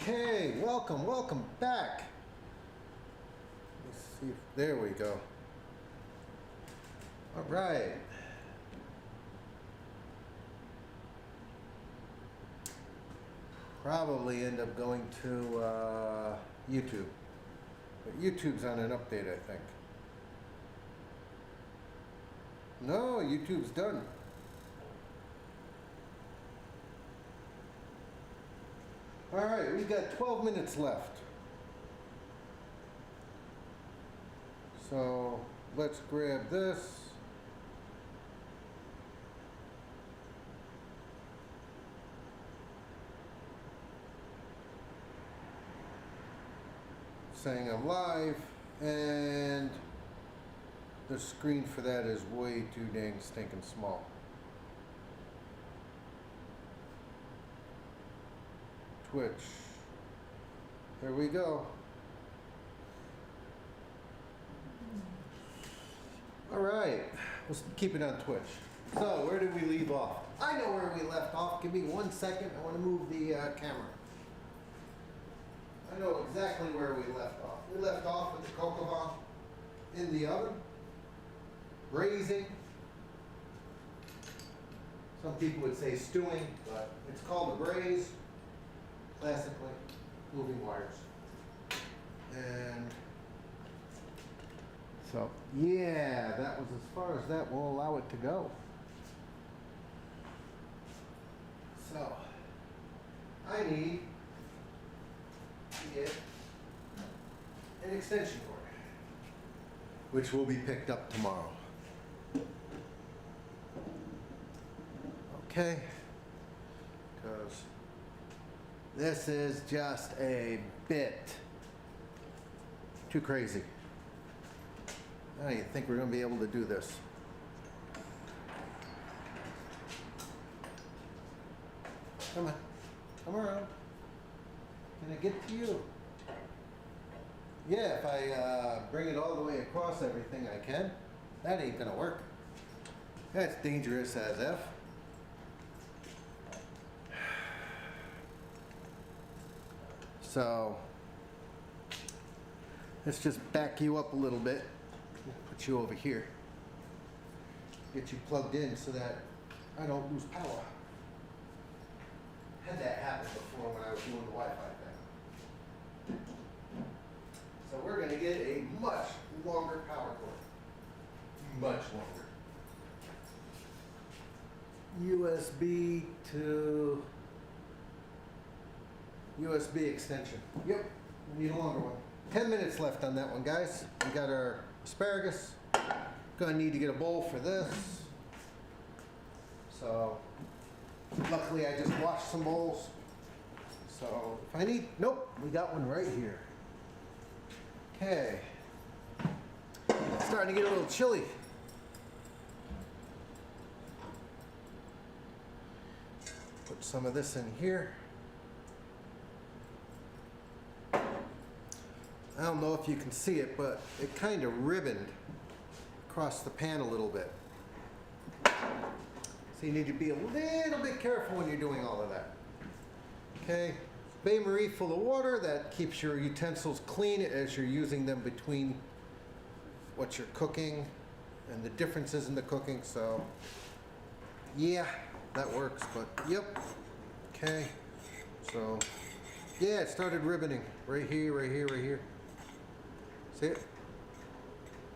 Okay, welcome back. Let's see if, there we go. All right. Probably end up going to YouTube. But YouTube's on an update, I think. No, YouTube's done. All right, we got 12 minutes left. So let's grab this. Saying I'm live, and the screen for that is way too dang stinking small. Twitch. There we go. All right, let's keep it on Twitch. So where did we leave off? I know where we left off. Give me 1 second. I want to move the camera. I know exactly where we left off. We left off with the cocoa bomb in the oven, braising. Some people would say stewing, but it's called a braise, classically, moving wires. And so, yeah, that was as far as that will allow it to go. So, I need to get an extension cord, which will be picked up tomorrow. Okay, because this is just a bit too crazy. I don't think we're going to be able to do this. Come on, come around. Can I get to you? Yeah, if I bring it all the way across everything I can. That ain't gonna work. That's dangerous as F. So, let's just back you up a little bit. Put you over here. Get you plugged in so that I don't lose power. Had that happen before when I was doing the Wi-Fi thing. So we're going to get a much longer power cord. Much longer. USB to USB extension. Yep, we need a longer one. 10 minutes left on that one, guys. We got our asparagus. Gonna need to get a bowl for this. So, luckily I just washed some bowls. So, if I need, nope, we got one right here. Okay. It's starting to get a little chilly. Put some of this in here. I don't know if you can see it, but it kind of ribboned across the pan a little bit. So you need to be a little bit careful when you're doing all of that. Okay, bain marie full of water, that keeps your utensils clean as you're using them between what you're cooking and the differences in the cooking. So yeah, that works, but yep. Okay, so yeah, it started ribboning right here, right here, right here. See it?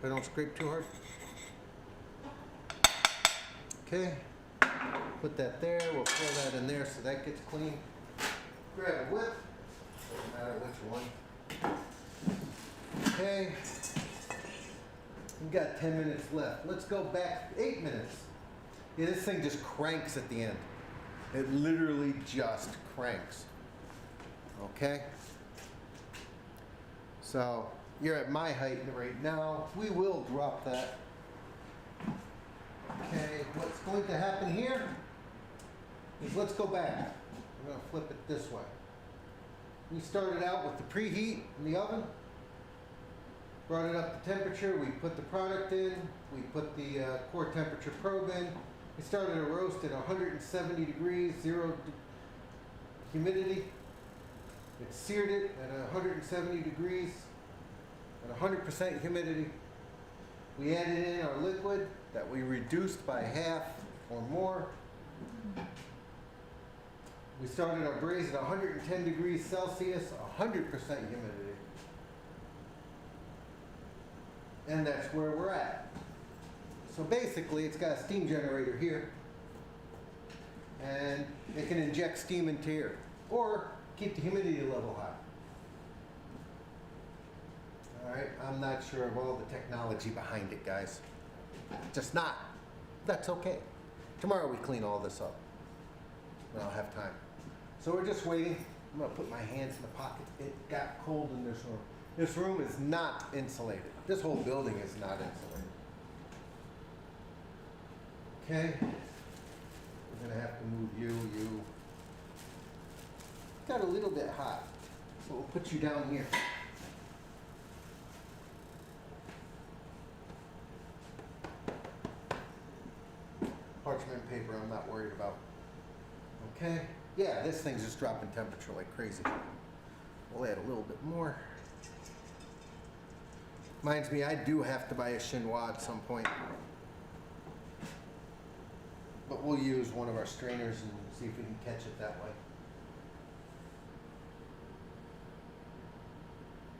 I don't scrape too hard. Okay, put that there. We'll throw that in there so that gets clean. Grab a whip, doesn't matter which one. Okay, we've got 10 minutes left. Let's go back 8 minutes. Yeah, this thing just cranks at the end. It literally just cranks. Okay, so you're at my height right now. We will drop that. Okay, what's going to happen here is, let's go back. I'm going to flip it this way. We started out with the preheat in the oven, brought it up to temperature, we put the product in, we put the core temperature probe in. We started a roast at 170 degrees, zero humidity. It seared it at 170 degrees at 100% humidity. We added in our liquid that we reduced by half or more. We started our braise at 110 degrees Celsius, 100% humidity. And that's where we're at. So basically, it's got a steam generator here, and it can inject steam into here, or keep the humidity level high. All right, I'm not sure of all the technology behind it, guys. Just not. That's okay. Tomorrow we clean all this up, and I'll have time. So we're just waiting. I'm gonna put my hands in the pocket. It got cold in this room. This room is not insulated. This whole building is not insulated. Okay, we're gonna have to move you. Got a little bit hot, so we'll put you down here. Parchment paper, I'm not worried about. Okay, yeah, this thing's just dropping temperature like crazy. We'll add a little bit more. Reminds me, I do have to buy a chinois at some point. But we'll use one of our strainers and see if we can catch it that way.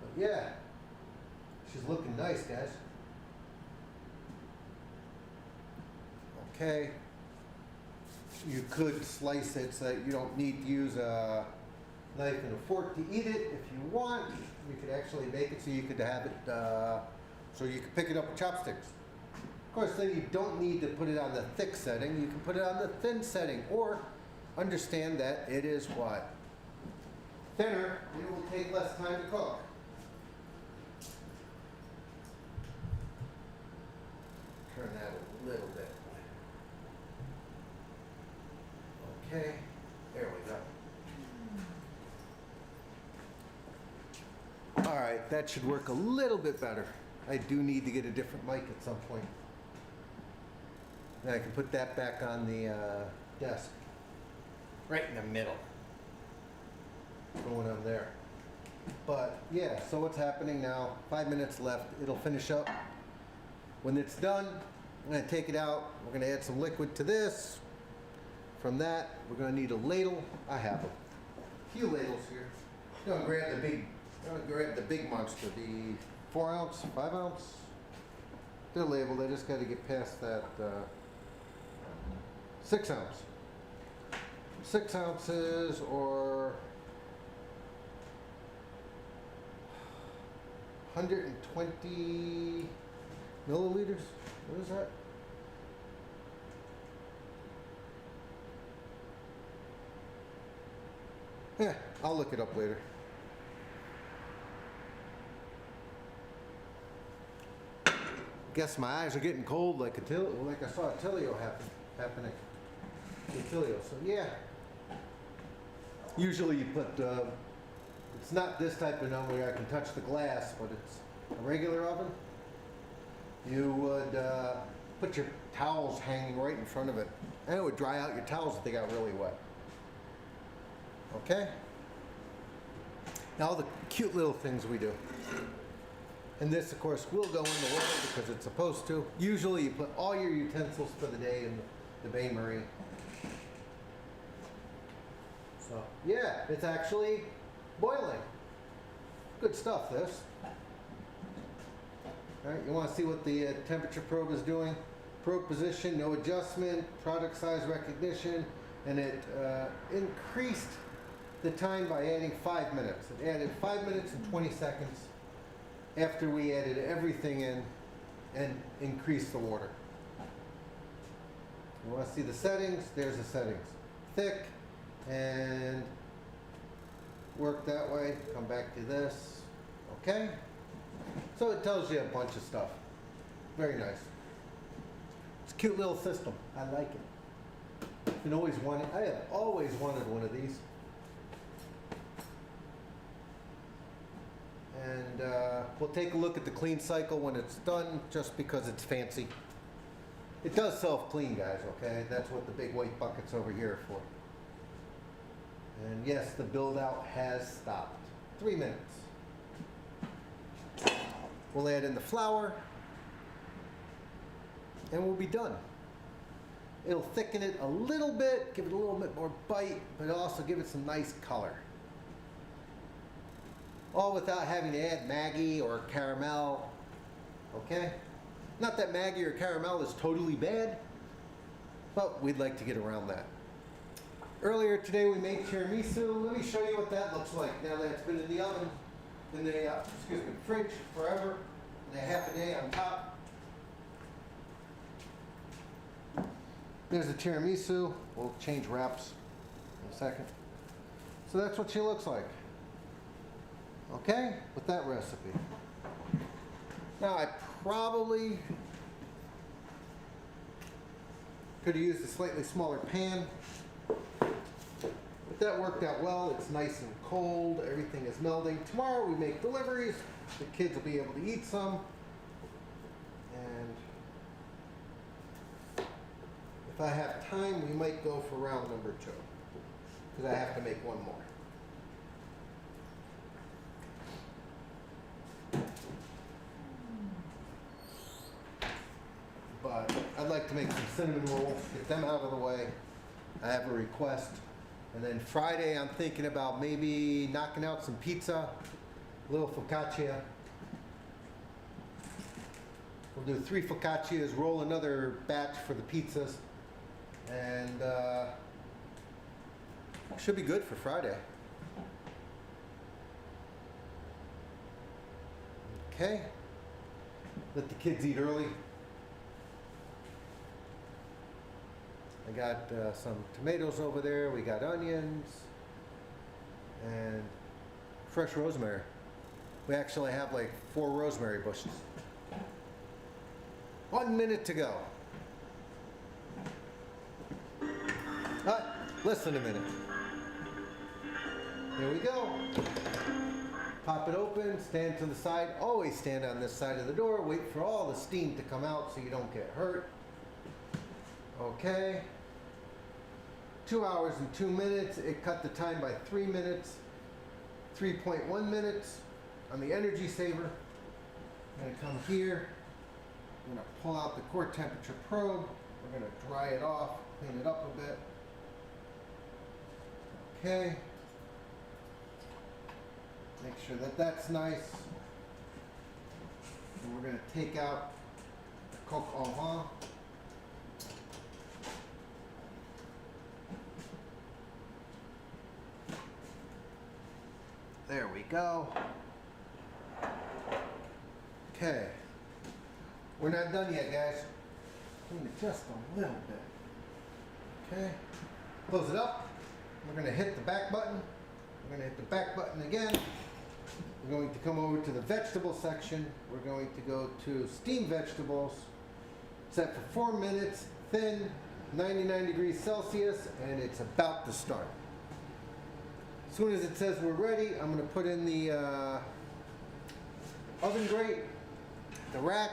But yeah, she's looking nice, guys. Okay. You could slice it so that you don't need to use a knife and a fork to eat it if you want. You could actually make it so you could have it, so you could pick it up with chopsticks. Of course, then you don't need to put it on the thick setting. You can put it on the thin setting, or understand that it is what? Thinner. It will take less time to cook. Turn that a little bit. Okay, there we go. All right, that should work a little bit better. I do need to get a different mic at some point. Then I can put that back on the desk. Right in the middle. Going on there. But yeah, so what's happening now? 5 minutes left. It'll finish up. When it's done, I'm going to take it out. We're going to add some liquid to this. From that, we're going to need a ladle. I have a few ladles here. I'm going to grab the big monster, the 4 ounce, 5 ounce. They're labeled. I just got to get past that 6 ounce. 6 ounces or 120 milliliters. What is that? Yeah, I'll look it up later. Guess my eyes are getting cold like I saw Attilio happening. Attilio. So yeah. Usually you put, it's not this type of oven where I can touch the glass, but it's a regular oven. You would put your towels hanging right in front of it, and it would dry out your towels if they got really wet. Okay? Now the cute little things we do. And this, of course, will go in the water because it's supposed to. Usually you put all your utensils for the day in the bain marie. So, yeah, it's actually boiling. Good stuff, this. All right, you want to see what the temperature probe is doing? Probe position, no adjustment, product size recognition, and it increased the time by adding 5 minutes. It added 5 minutes and 20 seconds after we added everything in and increased the water. You want to see the settings? There's the settings. Thick and work that way. Come back to this. Okay? So it tells you a bunch of stuff. Very nice. It's a cute little system. I like it. I have always wanted one of these. And we'll take a look at the clean cycle when it's done, just because it's fancy. It does self-clean, guys, okay? That's what the big white bucket's over here are for. And yes, the build out has stopped. 3 minutes. We'll add in the flour and we'll be done. It'll thicken it a little bit, give it a little bit more bite, but also give it some nice color. All without having to add Maggi or caramel, okay? Not that Maggi or caramel is totally bad, but we'd like to get around that. Earlier today we made tiramisu. Let me show you what that looks like now that it's been in the oven, in the fridge forever, and a half a day on top. There's the tiramisu. We'll change wraps in a second. So that's what she looks like. Okay, with that recipe. Now I probably could have used a slightly smaller pan, but that worked out well. It's nice and cold, everything is melting. Tomorrow we make deliveries, the kids will be able to eat some, and if I have time we might go for round number 2, because I have to make one more. But I'd like to make some cinnamon rolls, get them out of the way. I have a request. And then Friday, I'm thinking about maybe knocking out some pizza, a little focaccia. We'll do 3 focaccias, roll another batch for the pizzas, and should be good for Friday. Okay. Let the kids eat early. I got some tomatoes over there, we got onions, and fresh rosemary. We actually have like 4 rosemary bushes. 1 minute to go. Listen a minute. Here we go. Pop it open, stand to the side. Always stand on this side of the door. Wait for all the steam to come out so you don't get hurt. Okay. 2 hours and 2 minutes. It cut the time by 3 minutes. 3.1 minutes on the energy saver. I'm going to come here. I'm going to pull out the core temperature probe. We're going to dry it off, clean it up a bit. Okay. Make sure that that's nice. And we're going to take out the coq au vin. There we go. Okay. We're not done yet, guys. Clean it just a little bit. Okay. Close it up. We're going to hit the back button. We're going to hit the back button again. We're going to come over to the vegetable section. We're going to go to steamed vegetables. Set for 4 minutes, thin, 99 degrees Celsius, and it's about to start. As soon as it says we're ready, I'm going to put in the oven grate, the rack,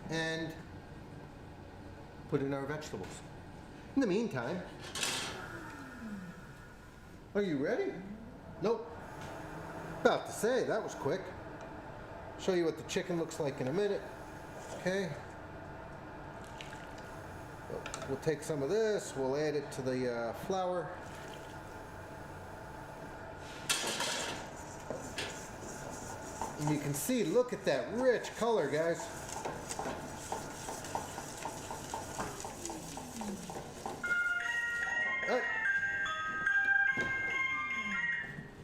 and put in our vegetables. In the meantime, are you ready? Nope. About to say, that was quick. Show you what the chicken looks like in a minute. Okay. We'll take some of this, we'll add it to the flour. And you can see, look at that rich color, guys.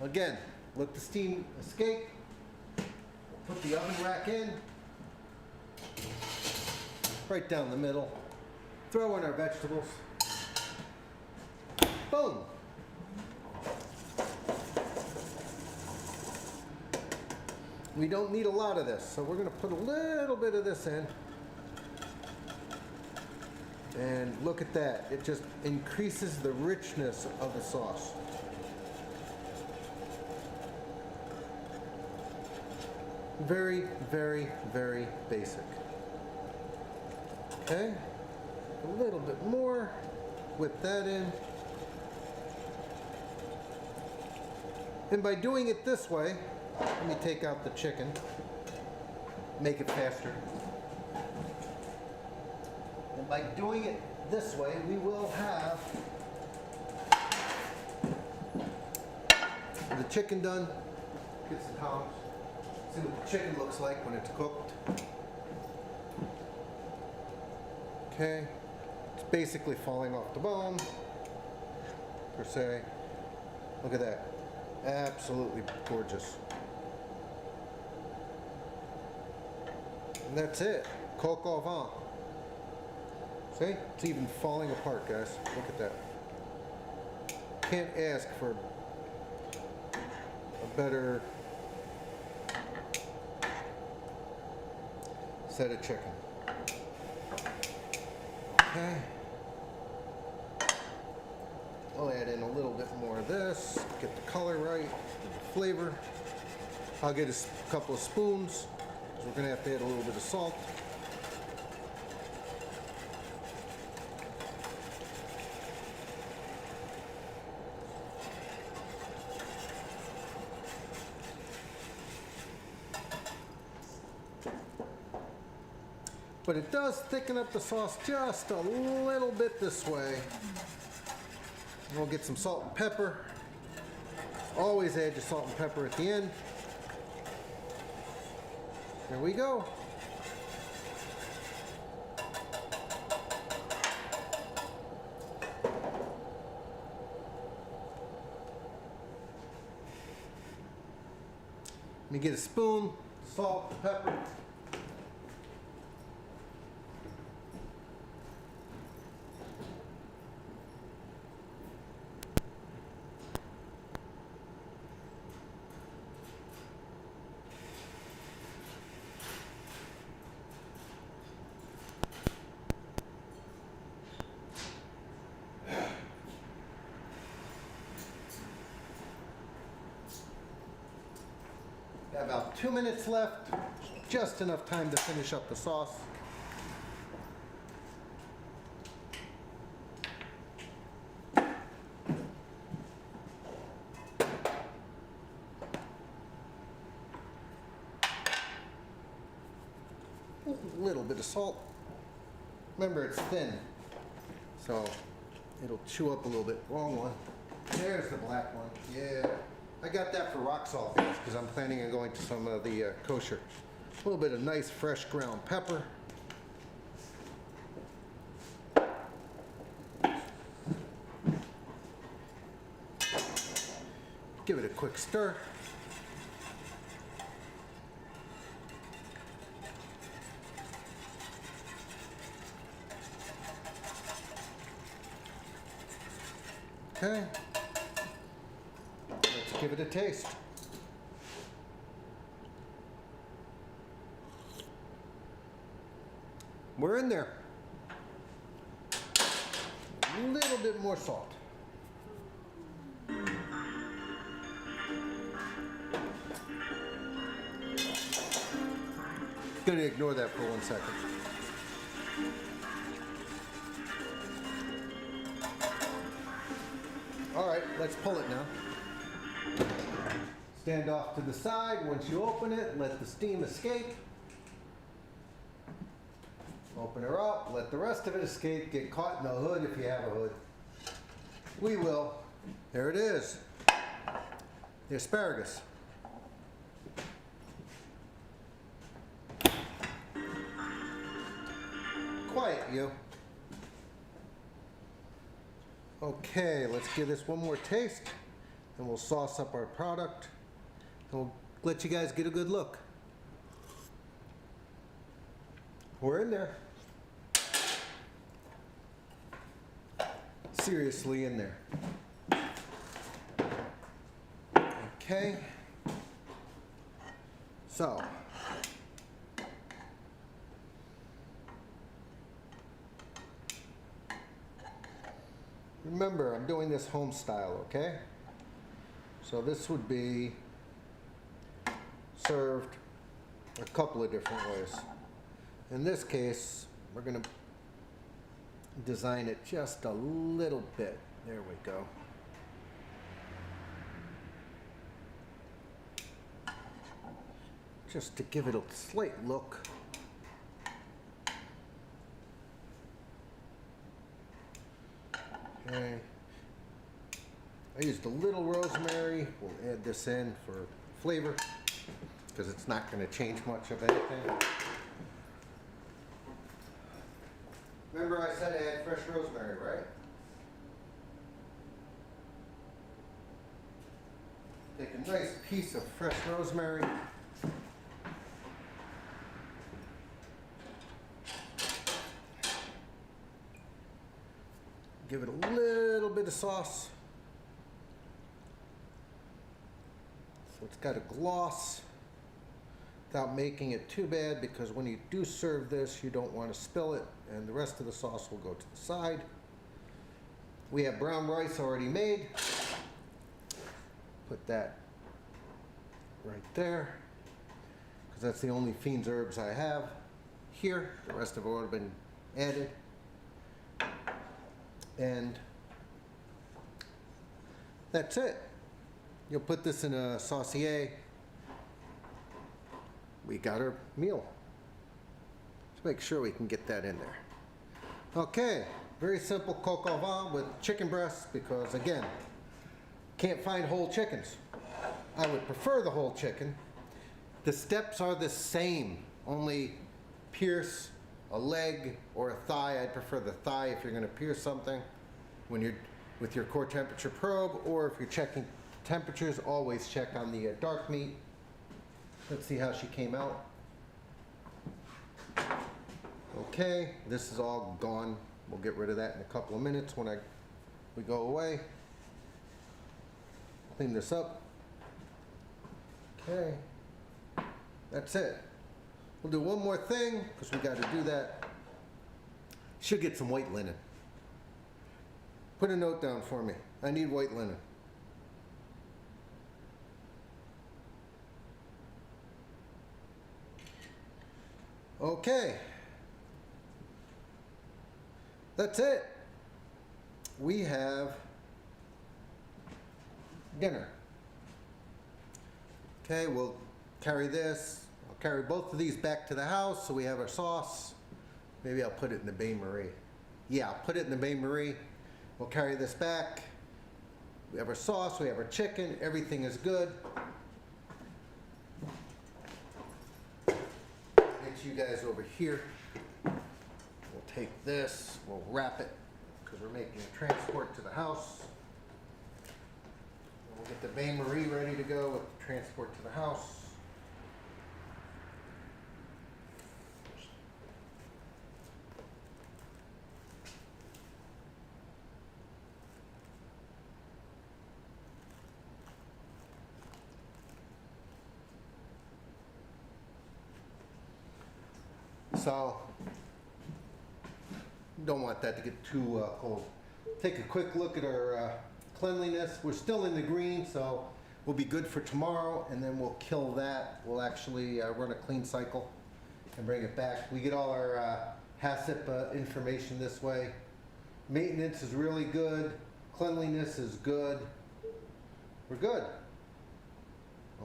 Again, let the steam escape. Put the oven rack in. Right down the middle. Throw in our vegetables. Boom. We don't need a lot of this, so we're going to put a little bit of this in. And look at that. It just increases the richness of the sauce. Very, very, very basic. Okay. A little bit more. Whip that in. And by doing it this way, let me take out the chicken, make it faster. And by doing it this way, we will have the chicken done. Get some tongs. See what the chicken looks like when it's cooked. Okay, it's basically falling off the bone, per se. Look at that, absolutely gorgeous. And that's it, coq au vin. See, it's even falling apart, guys. Look at that. Can't ask for a better set of chicken. Okay. I'll add in a little bit more of this, get the color right, get the flavor. I'll get a couple of spoons, because we're going to have to add a little bit of salt. But it does thicken up the sauce just a little bit this way. We'll get some salt and pepper. Always add your salt and pepper at the end. There we go. Let me get a spoon, salt, pepper. Got about 2 minutes left, just enough time to finish up the sauce. A little bit of salt. Remember, it's thin, so it'll chew up a little bit. Wrong one. There's the black one. Yeah. I got that for rock salt because I'm planning on going to some of the kosher. A little bit of nice fresh ground pepper. Give it a quick stir. Okay. Let's give it a taste. We're in there. A little bit more salt. Gonna ignore that for 1 second. All right, let's pull it now. Stand off to the side. Once you open it, let the steam escape. Open her up, let the rest of it escape. Get caught in the hood if you have a hood. We will. There it is. The asparagus. Quiet, you. Okay, let's give this one more taste, and we'll sauce up our product, and we'll let you guys get a good look. We're in there. Seriously in there. Okay. So. Remember, I'm doing this home style, okay? So this would be served a couple of different ways. In this case, we're going to design it just a little bit. There we go. just to give it a slight look. Okay. I used a little rosemary. We'll add this in for flavor because it's not going to change much of anything. Remember I said I had fresh rosemary, right? Take a nice piece of fresh rosemary. Give it a little bit of sauce. So it's got a gloss without making it too bad, because when you do serve this, you don't want to spill it, and the rest of the sauce will go to the side. We have brown rice already made. Put that right there, because that's the only Fiend's herbs I have here. The rest of it would have been added. And that's it. You'll put this in a saucier. We got our meal. Let's make sure we can get that in there. Okay, very simple coq au vin with chicken breasts, because again, can't find whole chickens. I would prefer the whole chicken. The steps are the same, only pierce a leg or a thigh. I'd prefer the thigh if you're going to pierce something when you're with your core temperature probe, or if you're checking temperatures, always check on the dark meat. Let's see how she came out. Okay, this is all gone. We'll get rid of that in a couple of minutes when we go away. Clean this up. Okay, that's it. We'll do one more thing, because we got to do that. Should get some white linen. Put a note down for me. I need white linen. Okay. That's it. We have dinner. Okay, we'll carry this. I'll carry both of these back to the house so we have our sauce. Maybe I'll put it in the bain-marie. Yeah, I'll put it in the bain-marie. We'll carry this back. We have our sauce, we have our chicken, everything is good. Get you guys over here. We'll take this, we'll wrap it, because we're making a transport to the house. We'll get the bain-marie ready to go with the transport to the house. So, don't want that to get too cold. Take a quick look at our cleanliness. We're still in the green, so we'll be good for tomorrow, and then we'll kill that. We'll actually run a clean cycle and bring it back. We get all our HACCP information this way. Maintenance is really good. Cleanliness is good. We're good.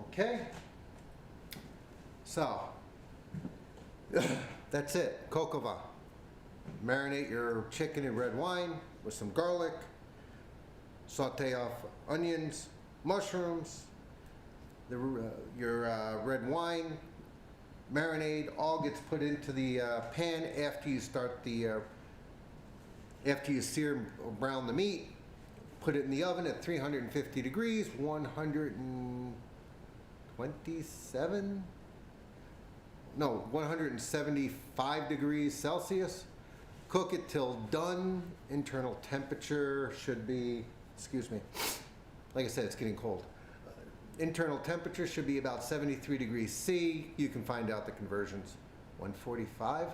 Okay. So, that's it. Coq au vin. Marinate your chicken in red wine with some garlic. Saute off onions, mushrooms, your red wine. Marinade all gets put into the pan after you start after you sear or brown the meat. Put it in the oven at 350 degrees, 175 degrees Celsius. Cook it till done. Internal temperature should be, excuse me, like I said, it's getting cold. Internal temperature should be about 73 degrees C. You can find out the conversions. 145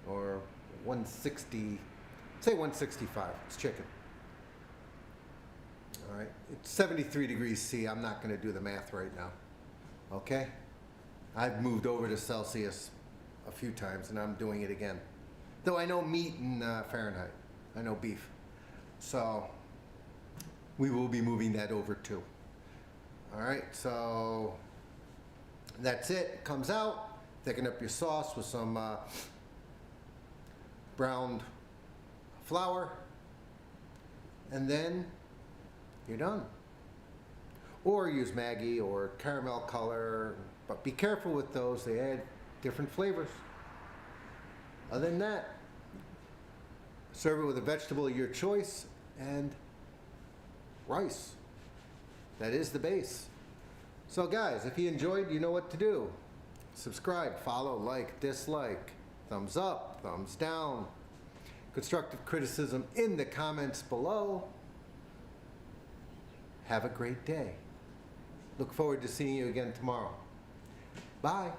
or 160, say 165, it's chicken. All right, it's 73 degrees C. I'm not gonna do the math right now, okay? I've moved over to Celsius a few times and I'm doing it again. Though I know meat in Fahrenheit, I know beef. So we will be moving that over too. All right, so That's it. Comes out. Thicken up your sauce with some browned flour, and then you're done. Or use Maggi or caramel color, but be careful with those. They add different flavors. Other than that, serve it with a vegetable of your choice and rice. That is the base. So guys, if you enjoyed, you know what to do. Subscribe, follow, like, dislike, thumbs up, thumbs down. Constructive criticism in the comments below. Have a great day. Look forward to seeing you again tomorrow. Bye.